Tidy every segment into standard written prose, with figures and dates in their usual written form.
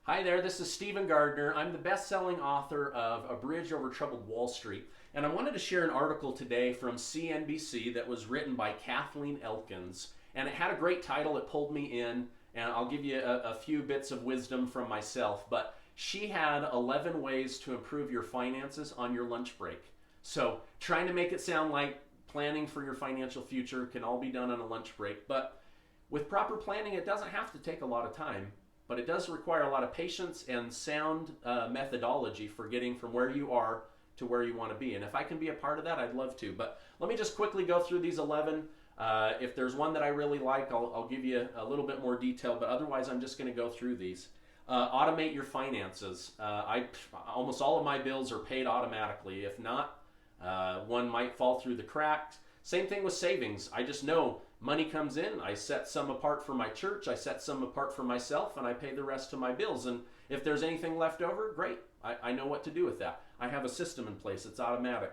Hi there, this is Stephen Gardner. I'm the best-selling author of A Bridge Over Troubled Wall Street, and I wanted to share an article today from CNBC that was written by Kathleen Elkins, and it had a great title. It pulled me in, and I'll give you a few bits of wisdom from myself, but she had 11 ways to improve your finances on your lunch break. So, trying to make it sound like planning for your financial future can all be done on a lunch break, but with proper planning, it doesn't have to take a lot of time, but it does require a lot of patience and sound methodology for getting from where you are to where you want to be. And if I can be a part of that, I'd love to. But let me just quickly go through these 11. If there's one that I really like, I'll give you a little bit more detail, but otherwise I'm just going to go through these. Automate your finances. Almost all of my bills are paid automatically. If not, one might fall through the cracks. Same thing with savings. I just know money comes in, I set some apart for my church, I set some apart for myself, and I pay the rest to my bills. And if there's anything left over, great. I know what to do with that. I have a system in place. It's automatic.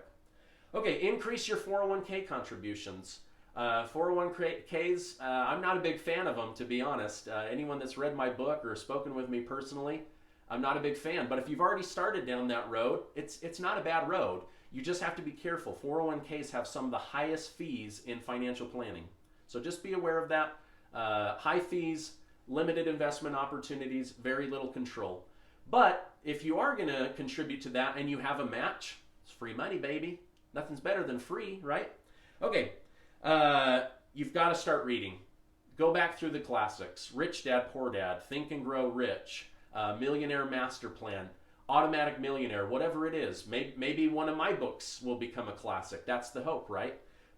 Okay, increase your 401k contributions. 401ks, I'm not a big fan of them, to be honest. Anyone that's read my book or spoken with me personally, I'm not a big fan. But if you've already started down that road, it's not a bad road. You just have to be careful. 401ks have some of the highest fees in financial planning. So just be aware of that. High fees, limited investment opportunities, very little control. But if you are going to contribute to that and you have a match, it's free money, baby. Nothing's better than free, right? Okay, you've got to start reading. Go back through the classics. Rich Dad, Poor Dad, Think and Grow Rich, Millionaire Master Plan, Automatic Millionaire, whatever it is. Maybe one of my books will become a classic. That's the hope, right?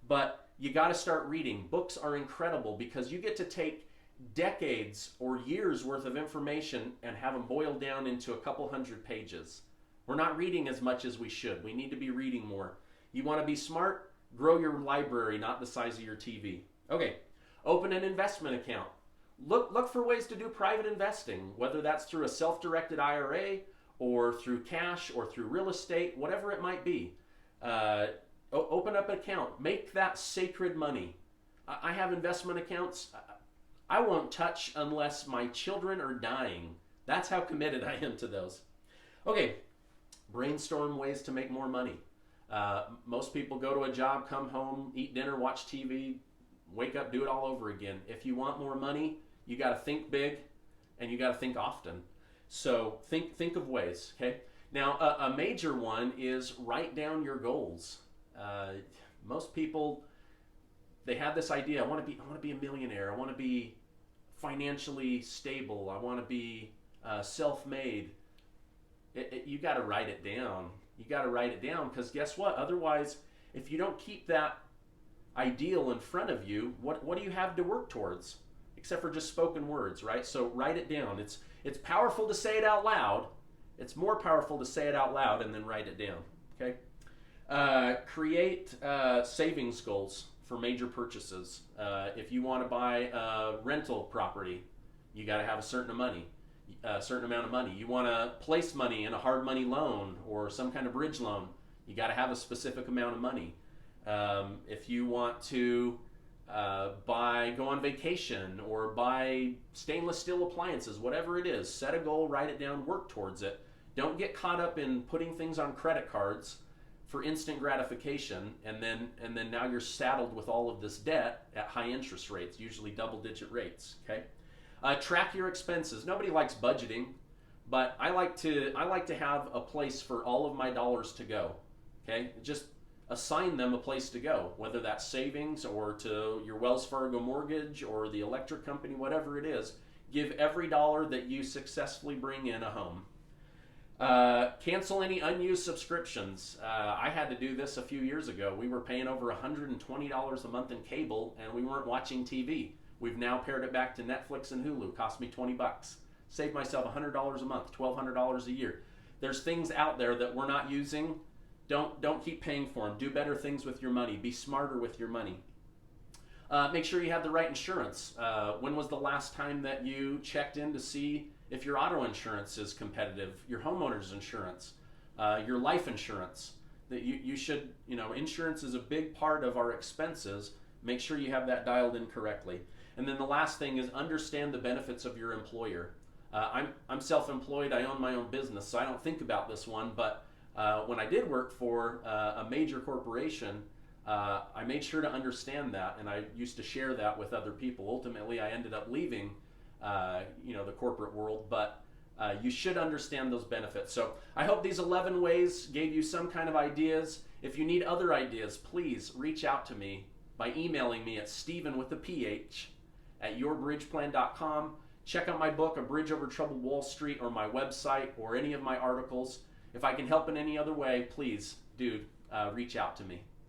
But you got to start reading. Books are incredible because you get to take decades or years worth of information and have them boiled down into a couple hundred pages. We're not reading as much as we should. We need to be reading more. You want to be smart? Grow your library, not the size of your TV. Okay, open an investment account. Look for ways to do private investing, whether that's through a self-directed IRA or through cash or through real estate, whatever it might be. Open up an account. Make that sacred money. I have investment accounts I won't touch unless my children are dying. That's how committed I am to those. Okay, brainstorm ways to make more money. Most people go to a job, come home, eat dinner, watch TV, wake up, do it all over again. If you want more money, you got to think big and you got to think often. So think of ways, okay? Now, a major one is write down your goals. Most people, they have this idea. I want to be a millionaire. I want to be financially stable. I want to be self-made. You got to write it down. You got to write it down because guess what? Otherwise, if you don't keep that ideal in front of you, what do you have to work towards? Except for just spoken words, right? So write it down. It's powerful to say it out loud. It's more powerful to say it out loud and then write it down. Okay. Create savings goals for major purchases. If you want to buy a rental property, you got to have a certain amount of money. You want to place money in a hard money loan or some kind of bridge loan, you got to have a specific amount of money. If you want to go on vacation or buy stainless steel appliances, whatever it is, set a goal, write it down, work towards it. Don't get caught up in putting things on credit cards for instant gratification, and then now you're saddled with all of this debt at high interest rates, usually double-digit rates. Okay, track your expenses. Nobody likes budgeting, but I like to have a place for all of my dollars to go. Okay, just assign them a place to go, whether that's savings or to your Wells Fargo mortgage or the electric company, whatever it is. Give every dollar that you successfully bring in a home. Cancel any unused subscriptions. I had to do this a few years ago. We were paying over $120 a month in cable and we weren't watching TV. We've now paired it back to Netflix and Hulu. Cost me $20. Saved myself $100 a month, $1,200 a year. There's things out there that we're not using. Don't keep paying for them. Do better things with your money. Be smarter with your money. Make sure you have the right insurance. When was the last time that you checked in to see if your auto insurance is competitive, your homeowner's insurance, your life insurance? That you should, insurance is a big part of our expenses. Make sure you have that dialed in correctly. And then the last thing is understand the benefits of your employer. I'm self-employed. I own my own business, so I don't think about this one. But when I did work for a major corporation, I made sure to understand that, and I used to share that with other people. Ultimately, I ended up leaving, the corporate world, but you should understand those benefits. So I hope these 11 ways gave you some kind of ideas. If you need other ideas, please reach out to me by emailing me at Stephen with a PH at yourbridgeplan.com. Check out my book, A Bridge Over Troubled Wall Street, or my website, or any of my articles. If I can help in any other way, please, dude, reach out to me.